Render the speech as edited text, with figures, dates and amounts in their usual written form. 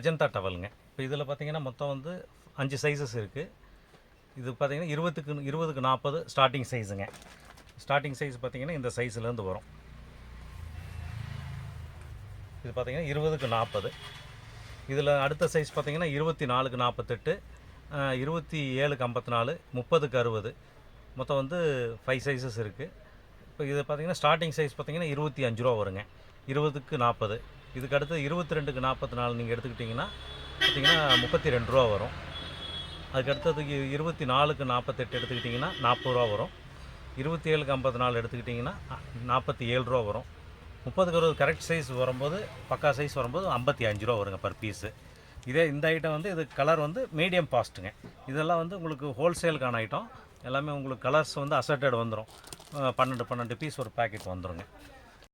அஜந்தா டவலுங்க. இப்போ இதில் பார்த்தீங்கன்னா மொத்தம் வந்து 5 சைஸஸ் இருக்குது. இது பார்த்தீங்கன்னா 20க்கு 40 ஸ்டார்டிங் சைஸுங்க. ஸ்டார்டிங் சைஸ் பார்த்தீங்கன்னா இந்த சைஸ்லேருந்து வரும். இது பார்த்தீங்கன்னா 20க்கு 40. இதில் அடுத்த சைஸ் பார்த்தீங்கன்னா 24க்கு 48, 27க்கு 54, 30க்கு 60. மொத்தம் வந்து 5 சைஸஸ் இருக்குது. இப்போ இது பார்த்தீங்கன்னா ஸ்டார்டிங் சைஸ் பார்த்தீங்கன்னா 25 ரூபா வருங்க. 20க்கு 40. இதுக்கு அடுத்து 22க்கு 44 நீங்கள் எடுத்துக்கிட்டிங்கன்னா பார்த்தீங்கன்னா 32 ரூபா வரும். அதுக்கு அடுத்ததுக்கு 24க்கு 48 எடுத்துக்கிட்டிங்கன்னா 40 ரூபா வரும். 27க்கு 54 எடுத்துக்கிட்டிங்கன்னா 47 ரூபா வரும். 30க்கு 60 கரெக்ட் சைஸ் வரும்போது, பக்கா சைஸ் வரும்போது 55 ரூபா வருங்க பர் பீஸு. இதே இந்த ஐட்டம் வந்து இது கலர் வந்து மீடியம் பாஸ்ட்டுங்க. இதெல்லாம் வந்து உங்களுக்கு ஹோல்சேலுக்கான ஐட்டம். எல்லாமே உங்களுக்கு கலர்ஸ் வந்து அசர்டட் வந்துடும். 12 பீஸ் ஒரு பேக்கெட் வந்துடுங்க.